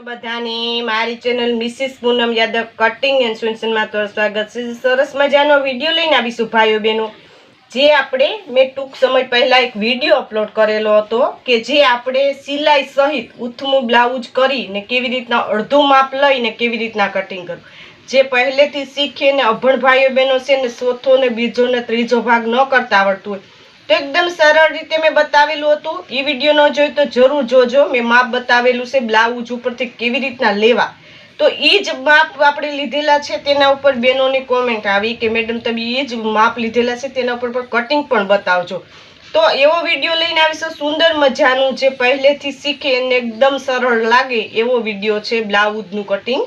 બધાની મારી channel Mrs Poonam Yadav cutting and સ્વિન્સનમાં તો સ્વાગત છે। સરસ મજાનો વિડીયો લઈને આવીશું ભાઈઓ બહેનો। જે આપણે મેં ટૂંક સમય પહેલા એક વિડીયો અપલોડ કરેલો હતો કે જે આપણે સિલાઈ સહિત ઉથમું બ્લાઉઝ કરીને કેવી રીતના અડધું માપ લઈને કેવી રીતના કટિંગ કરવું, જે પહેલેથી શીખીને અભણ ભાઈઓ બહેનો છે ને ચોથો ને બીજો ને ત્રીજો ભાગ ન કરતા આવડતું હોય તો એકદમ સરળ રીતે મેં બતાવેલું હતું। એ વિડીયો ન જોઈ તો જરૂર જોજો। મેં માપ બતાવેલું છે બ્લાઉઝ ઉપરથી કેવી રીતના લેવા, તો એ જ માપ આપણે લીધેલા છે। તેના ઉપર બહેનોની કોમેન્ટ આવી કે મેડમ તમે એ જ માપ લીધેલા છે, તેના ઉપર પણ કટિંગ પણ બતાવજો। તો એવો વિડીયો લઈને આવીશું સુંદર મજાનું, જે પહેલેથી શીખે અને એકદમ સરળ લાગે એવો વિડીયો છે બ્લાઉઝનું કટિંગ।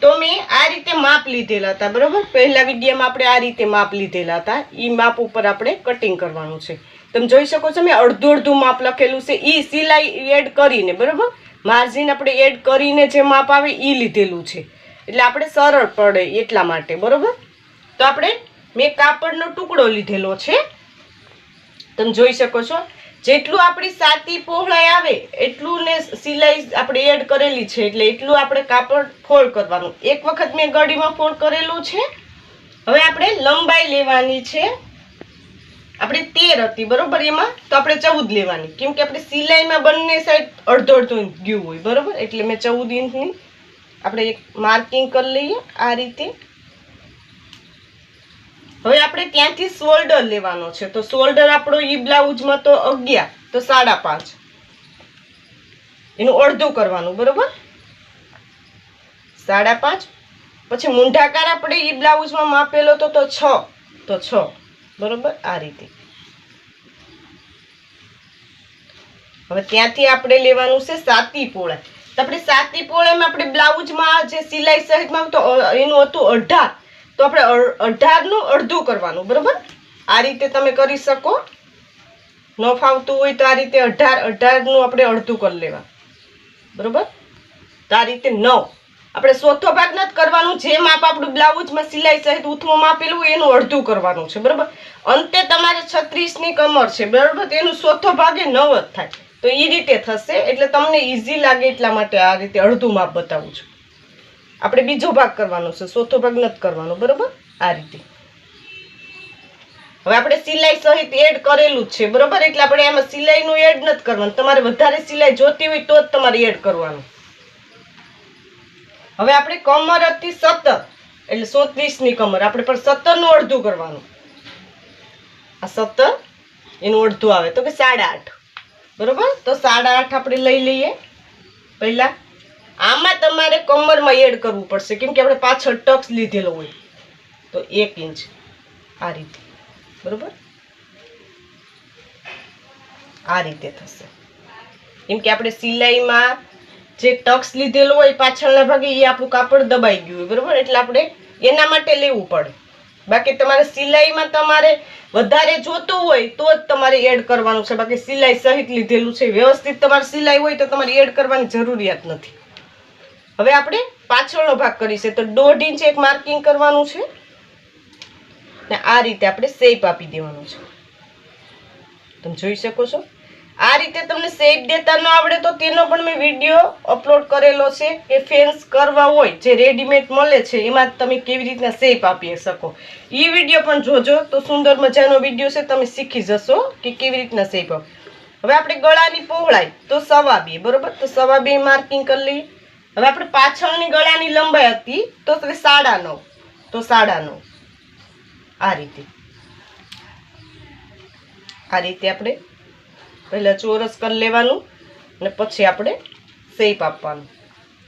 તો મેં આ રીતે માપ લીધેલા હતા, બરોબર। પહેલા વિડીયોમાં આપણે આ રીતે માપ લીધેલા હતા, એ માપ ઉપર આપણે કટિંગ કરવાનું છે। તમે જોઈ શકો છો મેં અડધું અડધું માપ લખેલું છે, એ સિલાઈ એડ કરીને, બરોબર, માર્જિન આપણે એડ કરીને જે માપ આવે એ લીધેલું છે, એટલે આપણે સરળ પડે એટલા માટે, બરોબર। તો આપણે મેં કાપડનો ટુકડો લીધેલો છે, તમે જોઈ શકો છો। જેટલું આપણી સાતી પહોળાઈ આવે એટલું ને સિલાઈ આપણે એડ કરેલી છે, એટલે એટલું આપણે કાપડ ફોલ્ડ કરવાનું। એક વખત મેં ગળીમાં ફોલ્ડ કરેલું છે। હવે આપણે લંબાઈ લેવાની છે, આપણે 13 હતી, બરોબર, એમાં તો આપણે 14 લેવાની, કેમ કે આપણે સિલાઈમાં બંને સાઈડ અડધો અડધો ઇંચ ગયું હોય, બરોબર, એટલે મેં 14 ઇંચની આપણે એક માર્કિંગ કરી લઈએ આ રીતે। હવે આપણે ત્યાંથી શોલ્ડર લેવાનો છે, તો શોલ્ડર આપણો ઈ બ્લાઉઝમાં તો 11, તો 5.5, એનું અડધું કરવાનું, બરોબર, 5.5। પછી મૂંઢાકાર આપણે ઈ બ્લાઉઝમાં માપેલો તો 6, તો 6, બરોબર, આ રીતે। હવે ત્યાંથી આપણે લેવાનું છે સાતી પહોળાઈ, તો આપણે સાતી પહોળાઈમાં આપણે બ્લાઉઝમાં જે સિલાઈ સહિતમાં તો એનું હતું 18, તો આપણે 18 નું અડધું કરવાનું, બરોબર, આ રીતે તમે કરી શકો। ન ફાવતું હોય તો આ રીતે 18 નું આપણે અડધું કરી લેવા, બરોબર। તો આ રીતે 9 આપણે ચોથો ભાગ નથી કરવાનું, જે માપ આપણું બ્લાઉઝમાં સિલાઈ સહિત ઉથમું માપેલું હોય એનું અડધું કરવાનું છે, બરોબર। અંતે તમારે 36 ની કમર છે, બરોબર, તો એનું ચોથો ભાગે 9 જ થાય, તો એ રીતે થશે, એટલે તમને ઈઝી લાગે એટલા માટે આ રીતે અડધું માપ બતાવું છું। આપણે બીજો ભાગ કરવાનો છે, ચોથો ભાગ નથી કરવાનો, બરોબર, આ રીતે। હવે આપણે સિલાઈ સહિત એડ કરેલું જ છે, બરોબર, એટલે આપણે એમાં સિલાઈનું એડ નથી કરવાનું, તમારે વધારે સિલાઈ જોતી હોય તો જ તમારે એડ કરવાનું। હવે આપણે કમર હતી 17, એટલે 34 ની કમર, આપણે પણ 17 નું અડધું કરવાનું, આ 17 એનું અડધું આવે તો કે 8.5, બરોબર, તો 8.5 આપણે લઈ લઈએ। પહેલા આમાં તમારે કમરમાં એડ કરવું પડશે, કેમ કે આપણે પાછળ ટક્સ લીધેલો હોય, તો 1 ઇંચ આ રીતે, બરોબર, આ રીતે થશે, કેમ કે આપણે સિલાઈમાં જે ટક્સ લીધેલો હોય પાછળના ભાગે એ આપણું કાપડ દબાઈ ગયું હોય, બરોબર, એટલે આપણે એના માટે લેવું પડે। બાકી તમારે સિલાઈમાં તમારે વધારે જોતું હોય તો જ તમારે એડ કરવાનું છે, બાકી સિલાઈ સહિત લીધેલું છે, વ્યવસ્થિત તમારે સિલાઈ હોય તો તમારે એડ કરવાની જરૂરિયાત નથી। હવે આપણે પાછળનો ભાગ કરીશું, તો 1.5 ઇંચ એક માર્કિંગ કરવાનું છે ને આ રીતે આપણે શેપ આપી દેવાનું છે, તમે જોઈ શકો છો। આ રીતે તમને શેપ દેતા ન આવડે તો તેનો પણ મેં વિડીયો અપલોડ કરેલો છે, કે ફેન્સ કરવા હોય જે રેડીમેડ મળે છે એમાં તમે કેવી રીતના શેપ આપી શકો, એ વિડીયો પણ જોજો, તો સુંદર મજાનો વિડીયો છે, તમે શીખી જશો કે કેવી રીતના શેપ આપો। હવે આપણે ગળાની પહોળાઈ તો 2.5, બરોબર, તો 2.5 માર્કિંગ કરી લઈએ। હવે આપણે પાછળની ગળાની લંબાઈ હતી તો 9.5, તો 9.5 આ રીતે, આ રીતે આપણે પહેલા ચોરસ કરી લેવાનું અને પછી આપણે શેપ આપવાનું।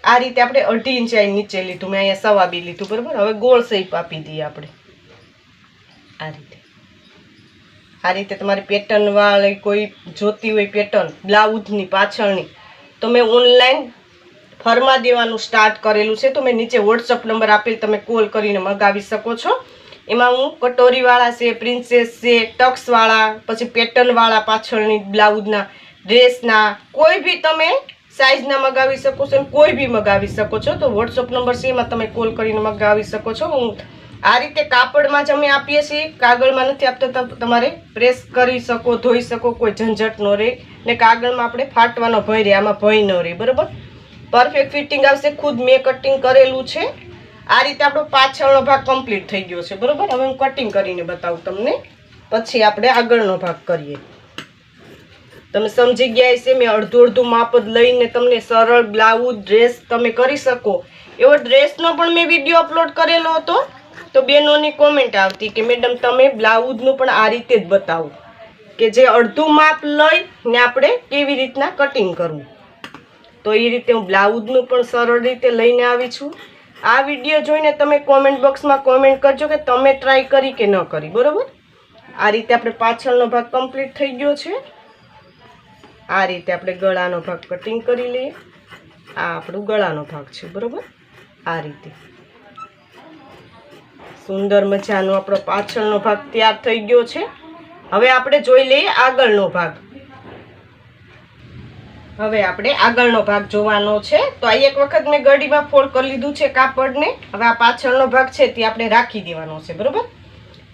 આ રીતે આપણે 2.5 ઇંચ નીચે લીધું, મેં અહીંયા 2.5 લીધું, બરોબર। હવે ગોળ શેપ આપી દઈએ આપણે આ રીતે। આ રીતે તમારી પેટર્ન વાળી કોઈ જોતી હોય પેટર્ન બ્લાઉઝની પાછળની, તો મેં ઓનલાઈન ફરમા દેવાનું સ્ટાર્ટ કરેલું છે, તો મેં નીચે વોટ્સઅપ નંબર આપેલ, તમે કોલ કરીને મંગાવી શકો છો। એમાં હું કટોરીવાળા છે, પ્રિન્સેસ છે, ટક્સવાળા, પછી પેટર્નવાળા પાછળની બ્લાઉઝના ડ્રેસના કોઈ બી તમે સાઇઝના મંગાવી શકો છો, કોઈ બી મંગાવી શકો છો, તો વોટ્સઅપ નંબર છે એમાં તમે કોલ કરીને મંગાવી શકો છો। હું આ રીતે કાપડમાં જ અમે આપીએ છીએ, કાગળમાં નથી આપતા. તમારે પ્રેસ કરી શકો, ધોઈ શકો, કોઈ ઝંઝટ ન રહે ને કાગળમાં આપણે ફાટવાનો ભય રહે, આમાં ભય ન રહે. બરોબર, પરફેક્ટ ફિટિંગ આવશે. ખુદ મેં કટિંગ કરેલું છે. આ રીતે આપણો પાછળનો ભાગ કમ્પ્લીટ થઈ ગયો છે. બરોબર, હવે હું કટિંગ કરીને બતાવું તમને, પછી આપણે આગળનો ભાગ કરીએ. તમે સમજી ગયા હશે, મેં અડધું અડધું માપ જ લઈને તમને સરળ બ્લાઉઝ ડ્રેસ તમે કરી શકો એવો ડ્રેસનો પણ મેં વિડીયો અપલોડ કરેલો હતો. તો બહેનોની કોમેન્ટ આવતી કે મેડમ તમે બ્લાઉઝનું પણ આ રીતે જ બતાવો, કે જે અડધું માપ લઈને આપણે કેવી રીતના કટિંગ કરવું. તો એ રીતે હું બ્લાઉઝનું પણ સરળ રીતે લઈને આવી છું. આ વિડીયો જોઈને તમે કોમેન્ટ બોક્સમાં કોમેન્ટ કરજો કે તમે ટ્રાય કરી કે ન કરી. બરાબર, આ રીતે આપણે પાછળનો ભાગ કમ્પ્લીટ થઈ ગયો છે. આ રીતે આપણે ગળાનો ભાગ કટિંગ કરી લઈએ. આ આપણું ગળાનો ભાગ છે. બરાબર, આ રીતે સુંદર મજાનો આપણો પાછળનો ભાગ તૈયાર થઈ ગયો છે. હવે આપણે જોઈ લઈએ આગળનો ભાગ. હવે આપણે આગળનો ભાગ જોવાનો છે. તો આ એક વખત મેં ગળીમાં ફોલ્ડ કરી લીધું છે કાપડને. હવે આ પાછળનો ભાગ છે તે આપણે રાખી દેવાનો છે. બરોબર,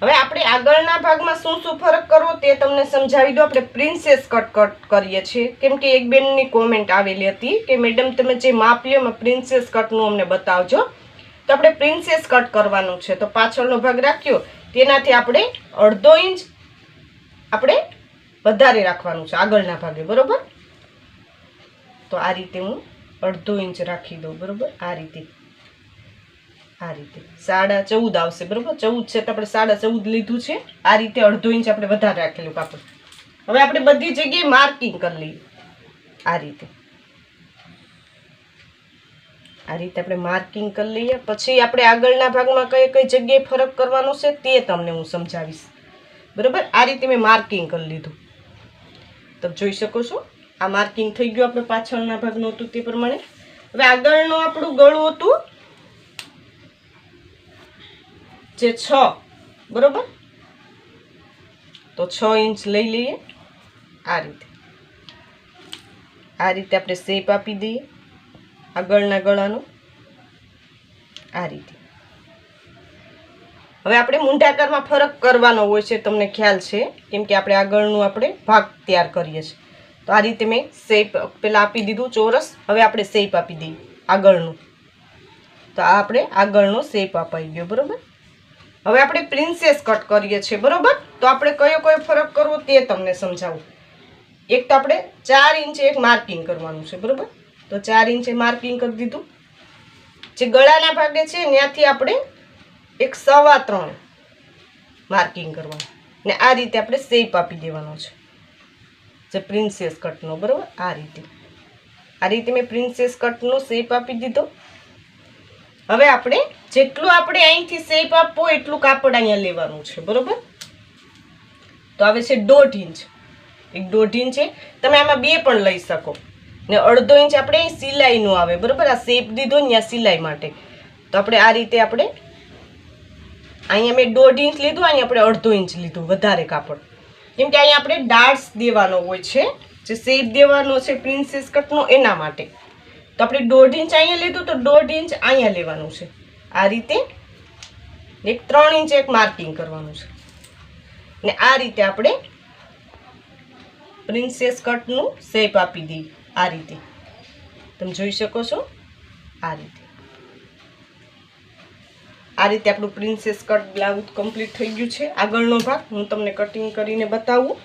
હવે આપણે આગળના ભાગમાં શું શું ફરક કરવો તે તમને સમજાવી દો. આપણે પ્રિન્સેસ કટ કરીએ છીએ, કેમ કે એક બેનની કોમેન્ટ આવેલી હતી કે મેડમ તમે જે માપ લ્યો એમાં પ્રિન્સેસ કટનું અમને બતાવજો. તો આપણે પ્રિન્સેસ કટ કરવાનું છે. તો પાછળનો ભાગ રાખ્યો તેનાથી આપણે 1/2 ઇંચ આપણે વધારે રાખવાનું છે આગળના ભાગે. બરોબર, તો આ રીતે હું 1/2 ઇંચ રાખી દઉં. બરોબર, આ રીતે 14.5 આવશે. બરોબર, 14 છે તો આપણે 14.5 લીધું છે. આ રીતે 1/2 ઇંચ આપણે વધારે રાખેલું કાપડ. હવે આપણે બધી જગ્યાએ માર્કિંગ કરી લઈએ. આ રીતે આપણે માર્કિંગ કરી લઈએ. પછી આપણે આગળના ભાગમાં કઈ કઈ જગ્યાએ ફરક કરવાનો છે તે તમને હું સમજાવીશ. બરોબર, આ રીતે મેં માર્કિંગ કરી લીધું. તમે જોઈ શકો છો આ માર્કિંગ થઈ ગયું આપણે પાછળના ભાગનું હતું તે પ્રમાણે. હવે આગળનું આપણું ગળું હતું જે 6. બરોબર, તો 6 ઇંચ લઈ લઈએ. આ રીતે આપણે શેપ આપી દઈએ આગળના ગળાનો. આ રીતે હવે આપણે મૂંઢાકારમાં ફરક કરવાનો હોય છે, તમને ખ્યાલ છે, કેમ કે આપણે આગળનું આપણે ભાગ તૈયાર કરીએ છીએ. તો આ રીતે મેં શેપ પેલા આપી દીધું ચોરસ. હવે આપણે શેપ આપી દઈએ આગળનું. તો આ આપણે આગળનો શેપ અપાઈ ગયો. બરોબર, હવે આપણે પ્રિન્સેસ કટ કરીએ છીએ. બરોબર, તો આપણે કયો કયો ફરક કરવો તે તમને સમજાવું. એક તો આપણે 4 ઇંચે એક માર્કિંગ કરવાનું છે. બરોબર, તો 4 ઇંચે માર્કિંગ કરી દીધું. જે ગળાના ભાગે છે ત્યાંથી આપણે 1.25 માર્કિંગ કરવાનું ને આ રીતે આપણે શેપ આપી દેવાનો છે જે પ્રિન્સેસ કટનો. બરોબર, આ રીતે મેં પ્રિન્સેસ કટનો શેપ આપી દીધો. હવે આપણે જેટલું આપણે અહીંથી શેપ આપવો એટલું કાપડ અહીંયા લેવાનું છે. બરોબર, તો આવે છે 1.5 ઇંચ. એક 1.5 ઇંચ છે. તમે આમાં 2 પણ લઈ શકો ને 1/2 ઇંચ આપણે અહીં સિલાઈનું આવે. બરોબર, આ શેપ દીધો ને આ સિલાઈ માટે. તો આપણે આ રીતે આપણે અહીંયા મેં 1.5 ઇંચ લીધું, અહીંયા આપણે 1/2 ઇંચ લીધું વધારે કાપડ, કેમ કે અહીંયા આપણે ડાર્ટ્સ દેવાનો હોય છે, જે શેપ દેવાનો છે પ્રિન્સેસ કટનો એના માટે. તો આપણે 1.5 ઇંચ અહીંયા લીધું તો 1.5 ઇંચ અહીંયા લેવાનું છે. આ રીતે એક 3 ઇંચ એક માર્કિંગ કરવાનું છે ને આ રીતે આપણે પ્રિન્સેસ કટનું શેપ આપી દઈએ. આ રીતે તમે જોઈ શકો છો. આ રીતે આપણું પ્રિન્સેસ કટ બ્લાઉઝ કમ્પ્લીટ થઈ ગયું છે. આગળનો ભાગ હું તમને કટિંગ કરીને બતાવું.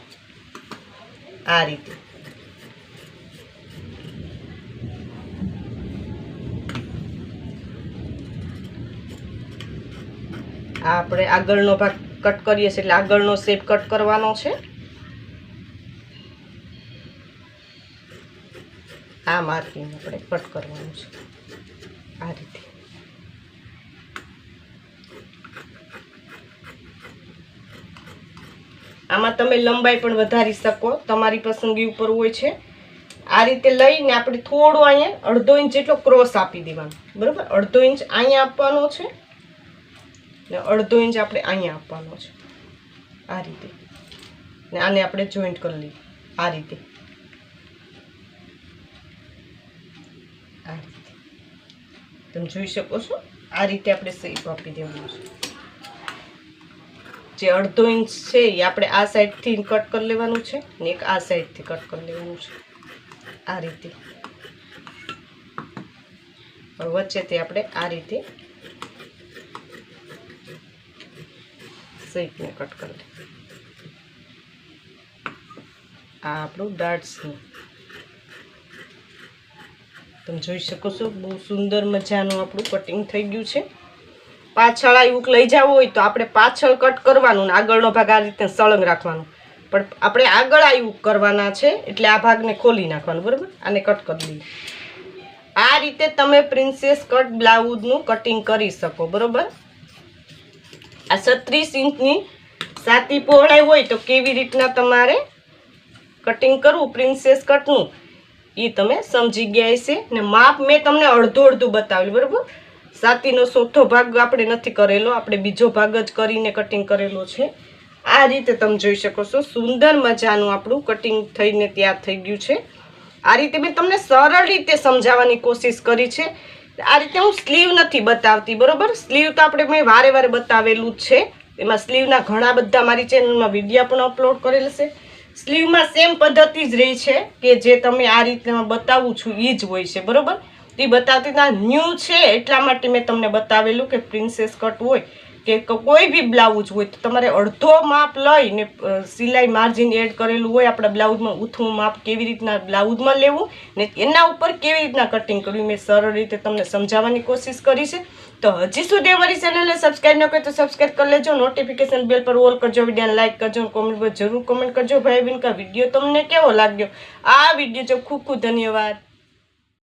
આ રીતે આ આપણે આગળનો ભાગ કટ કરીએ છીએ એટલે આગળનો શેપ કટ કરવાનો છે. આ માર્કિંગ આપણે કટ કરવાનું છે. આ રીતે આમાં તમે લંબાઈ પણ વધારી શકો, તમારી પસંદગી ઉપર હોય છે. આ રીતે લઈને આપણે થોડું અહીંયા 1/2 ઇંચ જેટલો ક્રોસ આપી દેવાનો. બરોબર, 1/2 ઇંચ અહીંયા આપવાનો છે ને 1/2 ઇંચ આપણે અહીંયા આપવાનો છે. આ રીતે ને આને આપણે જોઈન્ટ કરી લઈએ. આ રીતે તમે જોઈ શકો છો. આ રીતે આપણે શેપ આપી દેવાનું છે. જે 1/2 ઇંચ છે એ આપણે આ સાઈડથી કટ કરી લેવાનું છે ને એક આ સાઈડથી કટ કરી લેવાનું છે આ રીતે. વચ્ચેથી આપણે આ રીતે શેપને કટ કરી લઈએ. આ આપણું ડાર્ટ્સનું તમે જોઈ શકો છો, બહુ સુંદર મજાનું આપણું કટિંગ થઈ ગયું છે. પાછળ આ યુક લઈ જવું હોય તો આપણે પાછળ કટ કરવાનું ને આગળનો ભાગ આ રીતે સળંગ રાખવાનું, પણ આપણે આગળ આ યુક કરવાના છે એટલે આ ભાગને ખોલી નાખવાનું. બરાબર, આને કટ કરી લઈએ. આ રીતે તમે પ્રિન્સેસ કટ બ્લાઉઝનું કટિંગ કરી શકો. બરાબર, આ 36 ઇંચની સાતી પહોળાઈ હોય તો કેવી રીતના તમારે કટિંગ કરવું પ્રિન્સેસ કટનું એ તમે સમજી ગયા હશે. ને માપ મેં તમને અડધું બતાવ્યું. બરાબર, સાતીનો ચોથો ભાગ આપણે નથી કરેલો, આપણે બીજો ભાગ જ કરીને કટિંગ કરેલો છે. આ રીતે તમે જોઈ શકો છો, સુંદર મજાનું આપણું કટિંગ થઈને તૈયાર થઈ ગયું છે. આ રીતે મેં તમને સરળ રીતે સમજાવવાની કોશિશ કરી છે. આ રીતે હું સ્લીવ નથી બતાવતી. બરાબર, સ્લીવ તો આપણે મેં વારે બતાવેલું જ છે. એમાં સ્લીવના ઘણા બધા મારી ચેનલમાં વિડીયો પણ અપલોડ કરેલ છે. સ્લીવમાં સેમ પદ્ધતિ જ રહી છે કે જે તમે આ રીતના બતાવું છું એ જ હોય છે. બરાબર, એ બતાવતી ના ન્યૂ છે એટલા માટે મેં તમને બતાવેલું કે પ્રિન્સેસ કટ હોય કે કોઈ બી બ્લાઉઝ હોય તો તમારે અડધો માપ લઈને સિલાઈ માર્જિન એડ કરેલું હોય આપણા બ્લાઉઝમાં, ઊંથું માપ કેવી રીતના બ્લાઉઝમાં લેવું ને એના ઉપર કેવી રીતના કટિંગ કરવું મેં સરળ રીતે તમને સમજાવવાની કોશિશ કરી છે. તો હજી સુધી અમારી ચેનલને સબસ્ક્રાઈબ ન કરો તો સબસ્ક્રાઈબ કરી લેજો, નોટિફિકેશન બેલ પર ઓલ કરજો, વિડીયોને લાઈક કરજો, કોમેન્ટ પર જરૂર કોમેન્ટ કરજો ભાઈ બહેન કે વિડીયો તમને કેવો લાગ્યો. આ વિડીયો જો ખૂબ ધન્યવાદ.